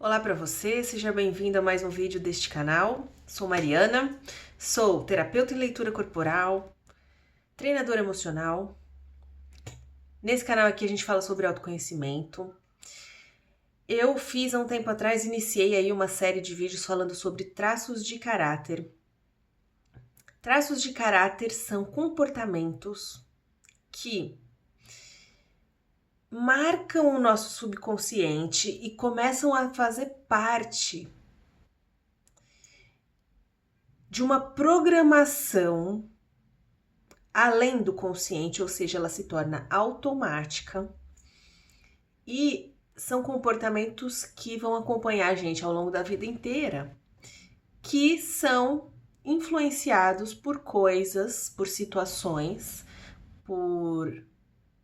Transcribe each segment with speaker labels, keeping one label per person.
Speaker 1: Olá para você, seja bem-vindo a mais um vídeo deste canal. Sou Mariana, sou terapeuta em leitura corporal, treinadora emocional. Nesse canal aqui a gente fala sobre autoconhecimento. Eu fiz há um tempo atrás, iniciei aí uma série de vídeos falando sobre traços de caráter. Traços de caráter são comportamentos que marcam o nosso subconsciente e começam a fazer parte de uma programação além do consciente, ou seja, ela se torna automática e são comportamentos que vão acompanhar a gente ao longo da vida inteira, que são influenciados por coisas, por situações, por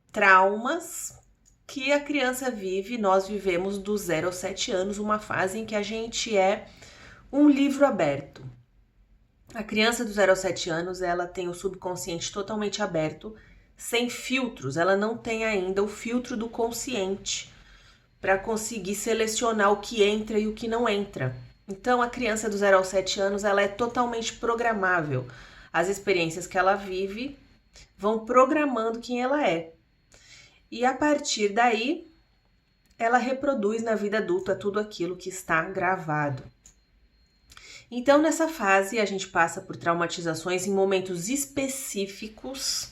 Speaker 1: traumas que a criança vive. Nós vivemos do 0 aos 7 anos, uma fase em que a gente é um livro aberto. A criança do 0 aos 7 anos, ela tem o subconsciente totalmente aberto, sem filtros. Ela não tem ainda o filtro do consciente para conseguir selecionar o que entra e o que não entra. Então, a criança do 0 aos 7 anos, ela é totalmente programável. As experiências que ela vive vão programando quem ela é. E a partir daí, ela reproduz na vida adulta tudo aquilo que está gravado. Então, nessa fase, a gente passa por traumatizações em momentos específicos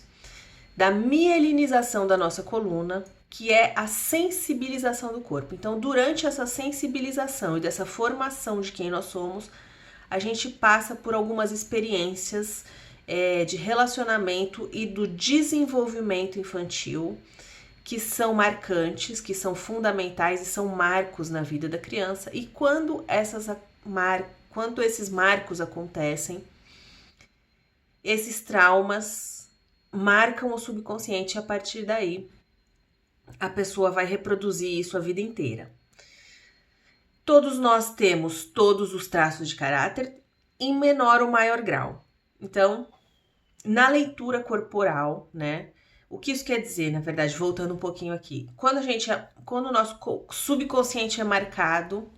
Speaker 1: da mielinização da nossa coluna, que é a sensibilização do corpo. Então, durante essa sensibilização e dessa formação de quem nós somos, a gente passa por algumas experiências de relacionamento e do desenvolvimento infantil, que são marcantes, que são fundamentais e são marcos na vida da criança. E quando esses marcos acontecem, esses traumas marcam o subconsciente e a partir daí a pessoa vai reproduzir isso a vida inteira. Todos nós temos todos os traços de caráter em menor ou maior grau. Então, na leitura corporal, né? O que isso quer dizer, na verdade, voltando um pouquinho aqui. Quando o nosso subconsciente é marcado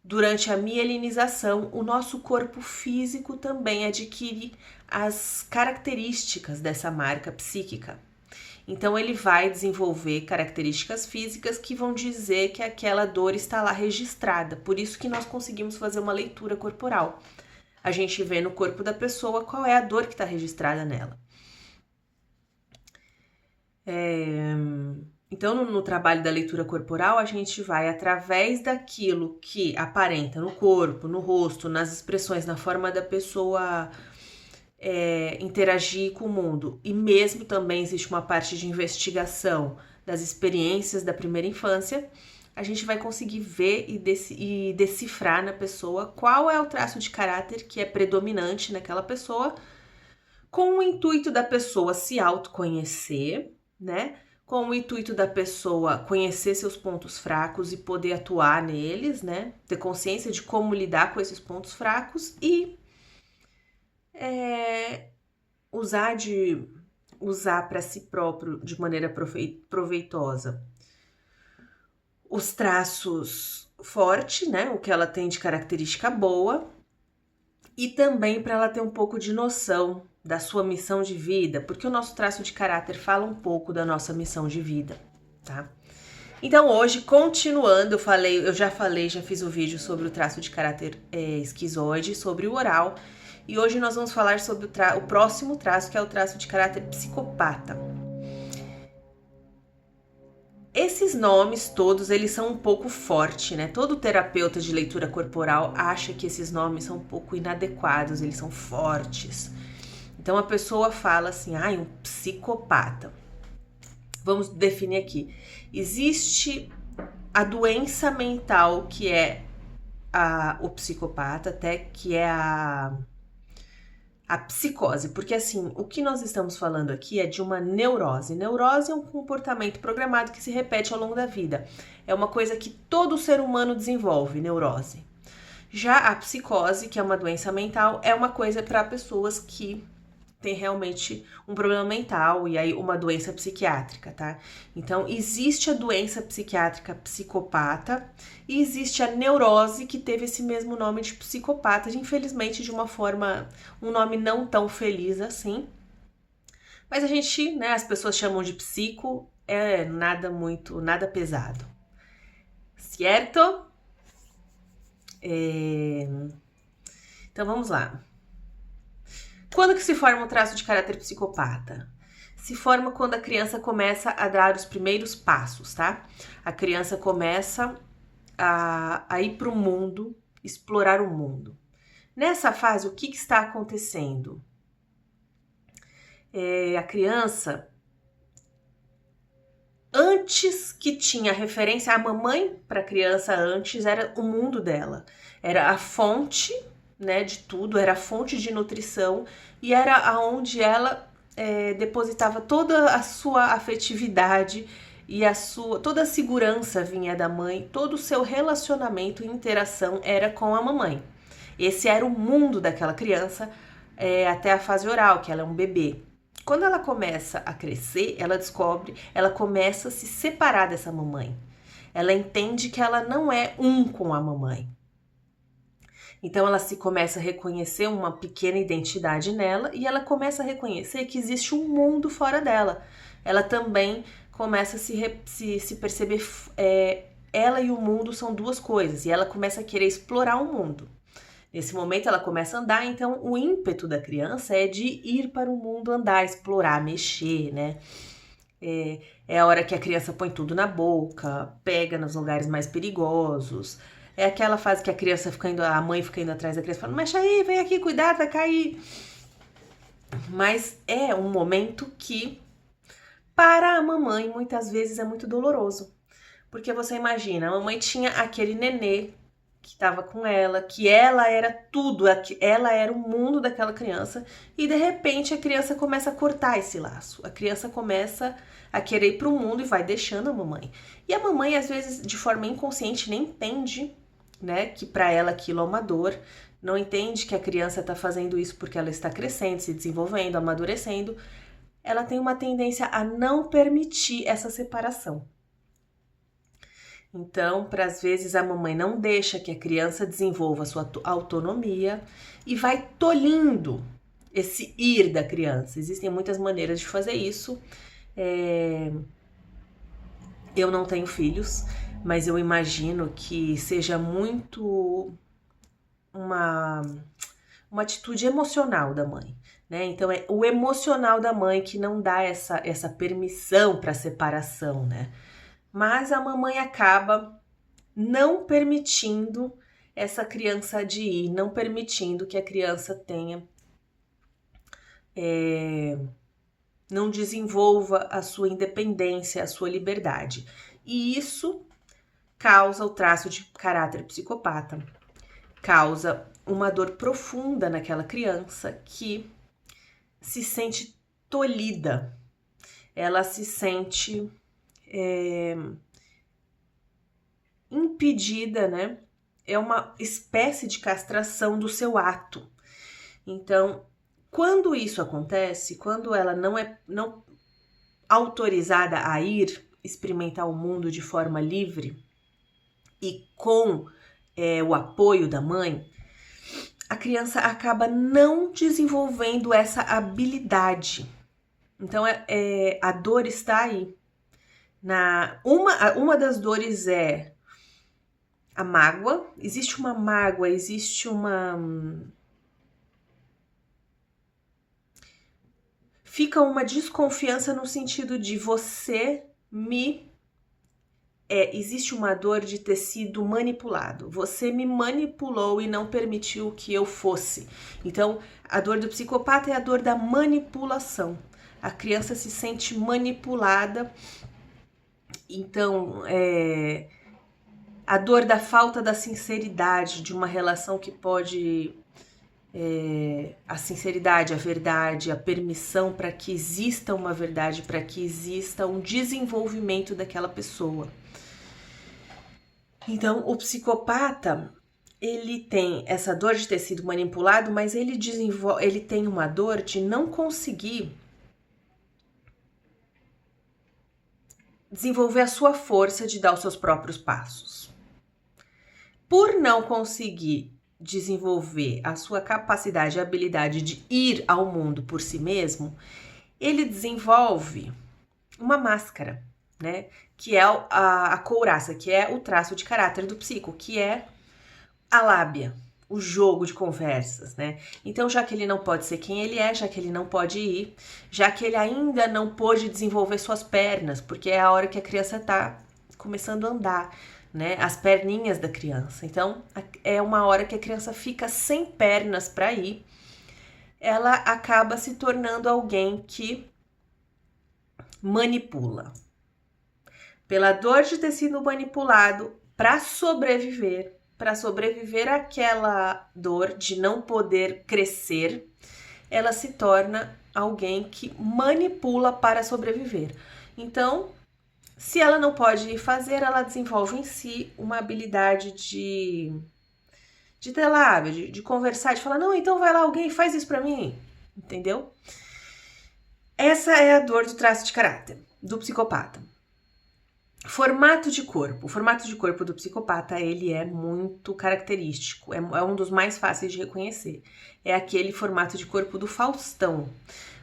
Speaker 1: durante a mielinização, o nosso corpo físico também adquire as características dessa marca psíquica. Então, ele vai desenvolver características físicas que vão dizer que aquela dor está lá registrada. Por isso que nós conseguimos fazer uma leitura corporal. A gente vê no corpo da pessoa qual é a dor que está registrada nela. Então, no trabalho da leitura corporal, a gente vai através daquilo que aparenta no corpo, no rosto, nas expressões, na forma da pessoa interagir com o mundo. E mesmo também existe uma parte de investigação das experiências da primeira infância, a gente vai conseguir ver e decifrar na pessoa qual é o traço de caráter que é predominante naquela pessoa, com o intuito da pessoa se autoconhecer, né? Com o intuito da pessoa conhecer seus pontos fracos e poder atuar neles, né? Ter consciência de como lidar com esses pontos fracos e usar para si próprio de maneira proveitosa os traços fortes, né? O que ela tem de característica boa, e também para ela ter um pouco de noção da sua missão de vida, porque o nosso traço de caráter fala um pouco da nossa missão de vida, tá? Então hoje, continuando, já fiz o vídeo sobre o traço de caráter esquizoide, sobre o oral, e hoje nós vamos falar sobre o próximo traço, que é o traço de caráter psicopata. Esses nomes todos, eles são um pouco fortes, né? Todo terapeuta de leitura corporal acha que esses nomes são um pouco inadequados, eles são fortes. Então, a pessoa fala assim, um psicopata. Vamos definir aqui. Existe a doença mental, que é o psicopata, até que é a psicose, porque assim, o que nós estamos falando aqui é de uma neurose. Neurose é um comportamento programado que se repete ao longo da vida. É uma coisa que todo ser humano desenvolve, neurose. Já a psicose, que é uma doença mental, é uma coisa para pessoas que tem realmente um problema mental e aí uma doença psiquiátrica, tá? Então, existe a doença psiquiátrica psicopata e existe a neurose que teve esse mesmo nome de psicopata, infelizmente de uma forma, um nome não tão feliz assim. Mas a gente, né, as pessoas chamam de psico, é nada pesado. Certo? Então, vamos lá. Quando que se forma um traço de caráter psicopata? Se forma quando a criança começa a dar os primeiros passos, tá? A criança começa a ir para o mundo, explorar o mundo. Nessa fase, o que está acontecendo? A criança, antes que tinha referência, a mamãe para a criança antes era o mundo dela. Era a fonte, né, de tudo, era a fonte de nutrição e era aonde ela depositava toda a sua afetividade e toda a segurança vinha da mãe, todo o seu relacionamento e interação era com a mamãe. Esse era o mundo daquela criança até a fase oral, que ela é um bebê. Quando ela começa a crescer, ela começa a se separar dessa mamãe. Ela entende que ela não é um com a mamãe. Então ela começa a reconhecer uma pequena identidade nela e ela começa a reconhecer que existe um mundo fora dela. Ela também começa a se perceber, ela e o mundo são duas coisas, e ela começa a querer explorar o mundo. Nesse momento ela começa a andar, então o ímpeto da criança é de ir para o mundo andar, explorar, mexer, né? É a hora que a criança põe tudo na boca, pega nos lugares mais perigosos. É aquela fase que a mãe fica indo atrás da criança, falando, mexe aí, vem aqui, cuidado, vai cair. Mas é um momento que, para a mamãe, muitas vezes é muito doloroso. Porque você imagina, a mamãe tinha aquele nenê que estava com ela, que ela era tudo, ela era o mundo daquela criança, e de repente a criança começa a cortar esse laço. A criança começa a querer ir para o mundo e vai deixando a mamãe. E a mamãe, às vezes, de forma inconsciente, nem entende, né, que para ela aquilo é uma dor, não entende que a criança está fazendo isso porque ela está crescendo, se desenvolvendo, amadurecendo. Ela tem uma tendência a não permitir essa separação. Então, às vezes, a mamãe não deixa que a criança desenvolva a sua autonomia e vai tolhindo esse ir da criança. Existem muitas maneiras de fazer isso. Eu não tenho filhos, mas eu imagino que seja muito uma atitude emocional da mãe, né? Então é o emocional da mãe que não dá essa permissão para separação, né? Mas a mamãe acaba não permitindo essa criança de ir, não permitindo que a criança tenha, não desenvolva a sua independência, a sua liberdade. E isso causa o traço de caráter psicopata, causa uma dor profunda naquela criança que se sente tolhida, ela se sente impedida, né? É uma espécie de castração do seu ato. Então, quando isso acontece, quando ela não é autorizada a ir experimentar o mundo de forma livre e com o apoio da mãe, a criança acaba não desenvolvendo essa habilidade. Então, a dor está aí. Uma das dores é a mágoa. Existe uma mágoa, existe fica uma desconfiança no sentido de existe uma dor de ter sido manipulado. Você me manipulou e não permitiu que eu fosse. Então, a dor do psicopata é a dor da manipulação. A criança se sente manipulada. Então, a dor da falta da sinceridade de uma relação que pode... a sinceridade, a verdade, a permissão para que exista uma verdade, para que exista um desenvolvimento daquela pessoa. Então, o psicopata, ele tem essa dor de ter sido manipulado, mas ele tem uma dor de não conseguir desenvolver a sua força de dar os seus próprios passos. Por não conseguir desenvolver a sua capacidade e habilidade de ir ao mundo por si mesmo, ele desenvolve uma máscara, né? Que é a couraça, que é o traço de caráter do psico, que é a lábia, o jogo de conversas, né? Então, já que ele não pode ser quem ele é, já que ele não pode ir, já que ele ainda não pôde desenvolver suas pernas, porque é a hora que a criança tá começando a andar, né? As perninhas da criança. Então, é uma hora que a criança fica sem pernas para ir, ela acaba se tornando alguém que manipula. Pela dor de ter sido manipulado para sobreviver àquela dor de não poder crescer, ela se torna alguém que manipula para sobreviver. Então, se ela não pode fazer, ela desenvolve em si uma habilidade de ter lábia, de conversar, de falar, não, então vai lá, alguém faz isso para mim, entendeu? Essa é a dor do traço de caráter, do psicopata. Formato de corpo. O formato de corpo do psicopata, ele é muito característico, é um dos mais fáceis de reconhecer. É aquele formato de corpo do Faustão.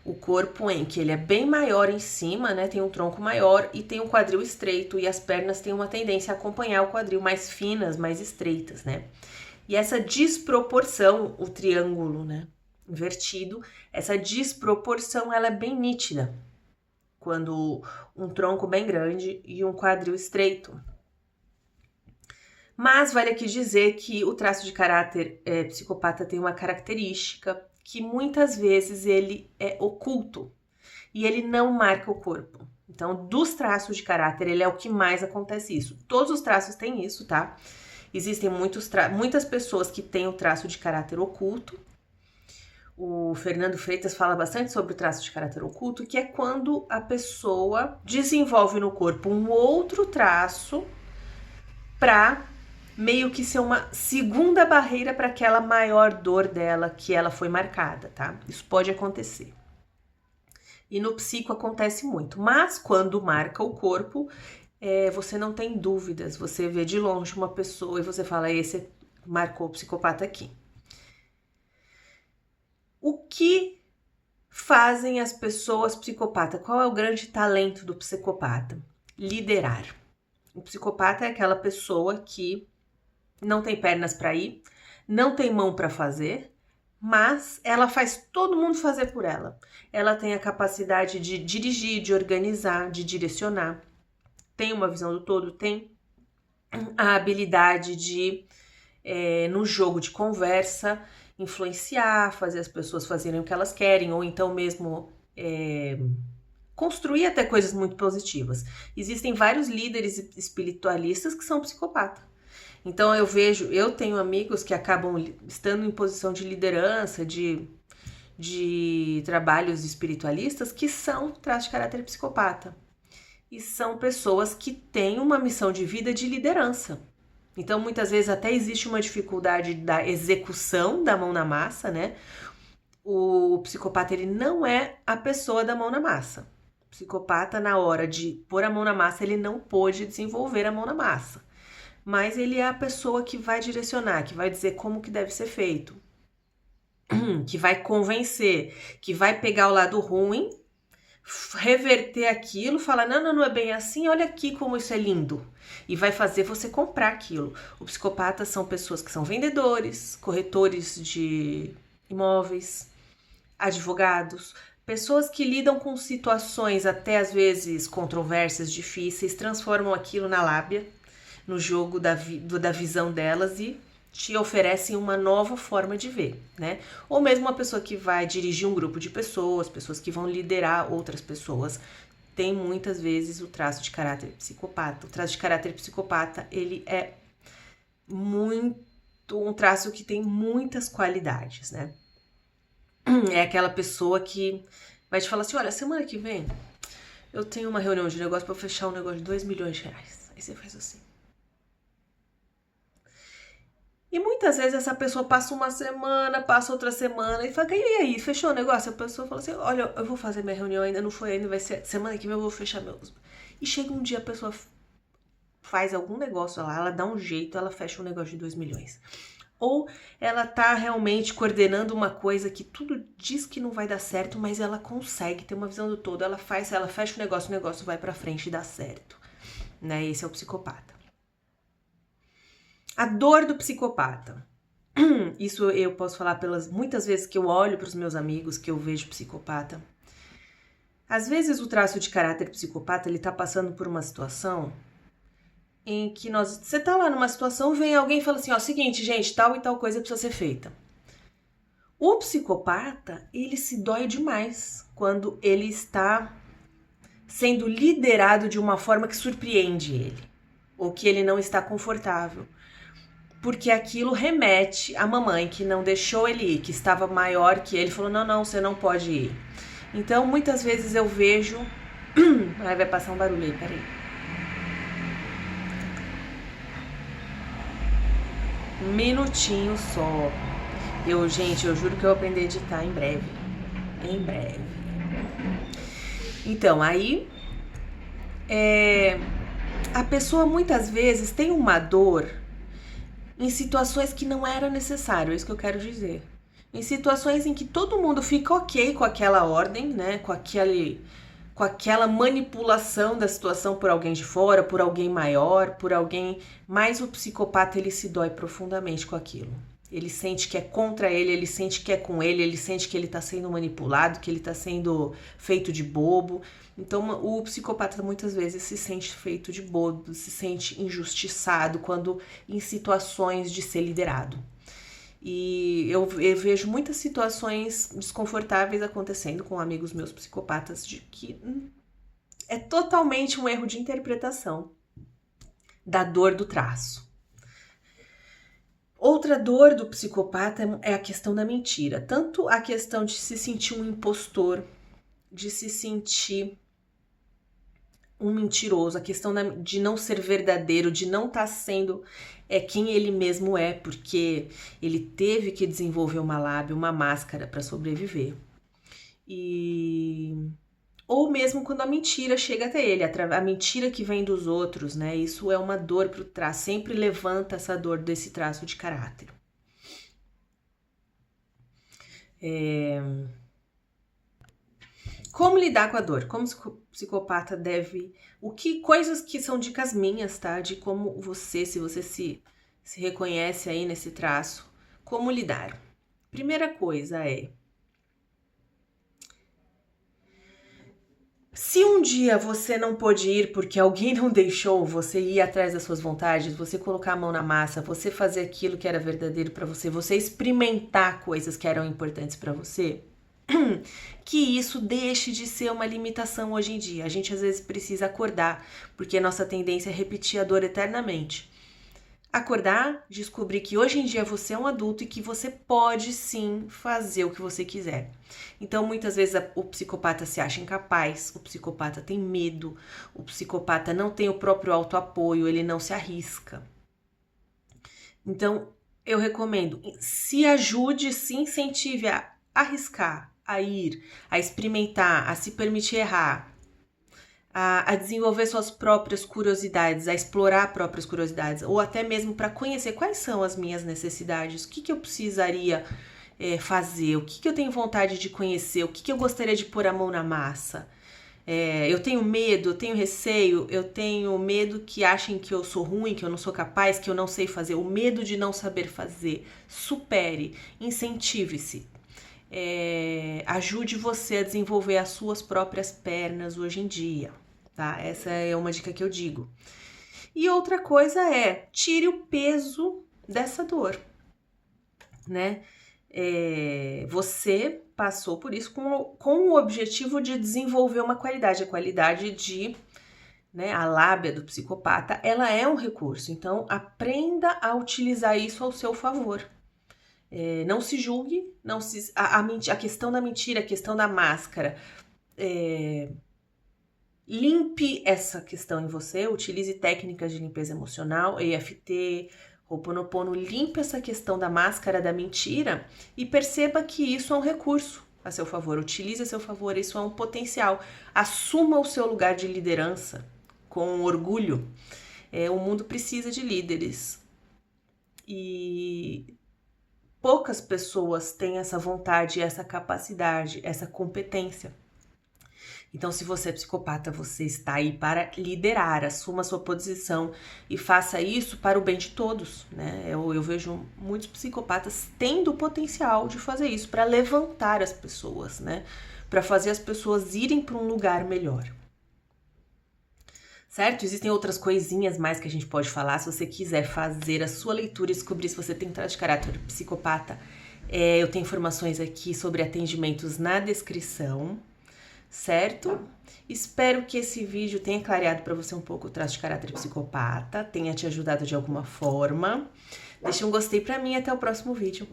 Speaker 1: O corpo em que ele é bem maior em cima, né? Tem um tronco maior e tem um quadril estreito, e as pernas têm uma tendência a acompanhar o quadril, mais finas, mais estreitas, né? E essa desproporção, o triângulo, né, invertido, essa desproporção, ela é bem nítida. Quando um tronco bem grande e um quadril estreito. Mas vale aqui dizer que o traço de caráter psicopata tem uma característica que muitas vezes ele é oculto e ele não marca o corpo. Então, dos traços de caráter, ele é o que mais acontece isso. Todos os traços têm isso, tá? Existem muitas pessoas que têm o traço de caráter oculto. O Fernando Freitas fala bastante sobre o traço de caráter oculto, que é quando a pessoa desenvolve no corpo um outro traço para meio que ser uma segunda barreira para aquela maior dor dela que ela foi marcada, tá? Isso pode acontecer. E no psico acontece muito, mas quando marca o corpo, você não tem dúvidas, você vê de longe uma pessoa e você fala, esse marcou o psicopata aqui. O que fazem as pessoas psicopatas? Qual é o grande talento do psicopata? Liderar. O psicopata é aquela pessoa que não tem pernas para ir, não tem mão para fazer, mas ela faz todo mundo fazer por ela. Ela tem a capacidade de dirigir, de organizar, de direcionar. Tem uma visão do todo, tem a habilidade de, no jogo de conversa, influenciar, fazer as pessoas fazerem o que elas querem, ou então mesmo construir até coisas muito positivas. Existem vários líderes espiritualistas que são psicopatas. Então eu tenho amigos que acabam estando em posição de liderança, de trabalhos espiritualistas, que são traços de caráter psicopata. E são pessoas que têm uma missão de vida de liderança. Então, muitas vezes até existe uma dificuldade da execução da mão na massa, né? O psicopata, ele não é a pessoa da mão na massa. O psicopata, na hora de pôr a mão na massa, ele não pôde desenvolver a mão na massa. Mas ele é a pessoa que vai direcionar, que vai dizer como que deve ser feito, que vai convencer, que vai pegar o lado ruim, reverter aquilo, falar, não é bem assim, olha aqui como isso é lindo. E vai fazer você comprar aquilo. O psicopata são pessoas que são vendedores, corretores de imóveis, advogados, pessoas que lidam com situações até às vezes controversas, difíceis, transformam aquilo na lábia, no jogo da visão delas e te oferecem uma nova forma de ver, né? Ou mesmo uma pessoa que vai dirigir um grupo de pessoas que vão liderar outras pessoas, tem muitas vezes o traço de caráter psicopata. O traço de caráter psicopata, ele é um traço que tem muitas qualidades, né? É aquela pessoa que vai te falar assim, olha, semana que vem eu tenho uma reunião de negócio para fechar um negócio de 2 milhões de reais. Aí você faz assim. E muitas vezes essa pessoa passa uma semana, passa outra semana e fala, e aí, fechou o negócio? A pessoa fala assim, olha, eu vou fazer minha reunião, ainda não foi, ainda vai ser semana que vem eu vou fechar meus... E chega um dia a pessoa faz algum negócio lá, ela dá um jeito, ela fecha um negócio de 2 milhões. Ou ela tá realmente coordenando uma coisa que tudo diz que não vai dar certo, mas ela consegue ter uma visão do todo, ela fecha o negócio vai pra frente e dá certo, né? Esse é o psicopata. A dor do psicopata. Isso eu posso falar pelas muitas vezes que eu olho para os meus amigos, que eu vejo psicopata. Às vezes o traço de caráter psicopata, ele tá passando por uma situação em que você tá lá numa situação, vem alguém e fala assim, ó, seguinte, gente, tal e tal coisa precisa ser feita. O psicopata, ele se dói demais quando ele está sendo liderado de uma forma que surpreende ele, ou que ele não está confortável. Porque aquilo remete à mamãe que não deixou ele ir, que estava maior que ele, falou, não, você não pode ir. Então, muitas vezes eu vejo... Ai, vai passar um barulho aí, peraí. Um minutinho só. Gente, eu juro que eu vou aprender a editar em breve. Em breve. Então, aí... a pessoa muitas vezes tem uma dor em situações que não era necessário, é isso que eu quero dizer. Em situações em que todo mundo fica ok com aquela ordem, né? Com aquela manipulação da situação por alguém de fora, por alguém maior, por alguém... Mas o psicopata, ele se dói profundamente com aquilo. Ele sente que é contra ele sente que é com ele sente que ele tá sendo manipulado, que ele tá sendo feito de bobo. Então, o psicopata muitas vezes se sente feito de bobo, se sente injustiçado quando em situações de ser liderado. E eu vejo muitas situações desconfortáveis acontecendo com amigos meus psicopatas de que é totalmente um erro de interpretação da dor do traço. Outra dor do psicopata é a questão da mentira. Tanto a questão de se sentir um impostor, de se sentir um mentiroso, a questão de não ser verdadeiro, de não estar sendo quem ele mesmo é, porque ele teve que desenvolver uma lábia, uma máscara para sobreviver. Ou mesmo quando a mentira chega até ele, a mentira que vem dos outros, né? Isso é uma dor pro traço, sempre levanta essa dor desse traço de caráter. Como lidar com a dor? Como o psicopata deve... coisas que são dicas minhas, tá? De como você, se você se reconhece aí nesse traço, como lidar. Primeira coisa é... Se um dia você não pôde ir porque alguém não deixou você ir atrás das suas vontades, você colocar a mão na massa, você fazer aquilo que era verdadeiro para você experimentar coisas que eram importantes para você, que isso deixe de ser uma limitação hoje em dia. A gente às vezes precisa acordar, porque a nossa tendência é repetir a dor eternamente. Acordar, descobrir que hoje em dia você é um adulto e que você pode sim fazer o que você quiser. Então, muitas vezes o psicopata se acha incapaz, o psicopata tem medo, o psicopata não tem o próprio autoapoio, ele não se arrisca. Então, eu recomendo, se ajude, se incentive a arriscar, a ir, a experimentar, a se permitir errar, a desenvolver suas próprias curiosidades, a explorar próprias curiosidades, ou até mesmo para conhecer quais são as minhas necessidades, o que eu precisaria fazer, o que eu tenho vontade de conhecer, o que eu gostaria de pôr a mão na massa. Eu tenho medo, eu tenho receio, eu tenho medo que achem que eu sou ruim, que eu não sou capaz, que eu não sei fazer, o medo de não saber fazer. Supere, incentive-se. Ajude você a desenvolver as suas próprias pernas hoje em dia, tá? Essa é uma dica que eu digo. E outra coisa é, tire o peso dessa dor, né? Você passou por isso com o objetivo de desenvolver uma qualidade, a qualidade de... Né, a lábia do psicopata, ela é um recurso, então aprenda a utilizar isso ao seu favor. Não se julgue, a questão da mentira, a questão da máscara. Limpe essa questão em você, utilize técnicas de limpeza emocional, EFT, Ho'oponopono limpa essa questão da máscara da mentira e perceba que isso é um recurso a seu favor, utilize a seu favor, isso é um potencial. Assuma o seu lugar de liderança com orgulho. O mundo precisa de líderes e poucas pessoas têm essa vontade, essa capacidade, essa competência. Então, se você é psicopata, você está aí para liderar, assuma a sua posição e faça isso para o bem de todos, né? Eu vejo muitos psicopatas tendo o potencial de fazer isso, para levantar as pessoas, né? Para fazer as pessoas irem para um lugar melhor. Certo? Existem outras coisinhas mais que a gente pode falar. Se você quiser fazer a sua leitura e descobrir se você tem traço de caráter psicopata, eu tenho informações aqui sobre atendimentos na descrição. Certo? Espero que esse vídeo tenha clareado para você um pouco o traço de caráter psicopata, tenha te ajudado de alguma forma. Deixa um gostei para mim e até o próximo vídeo.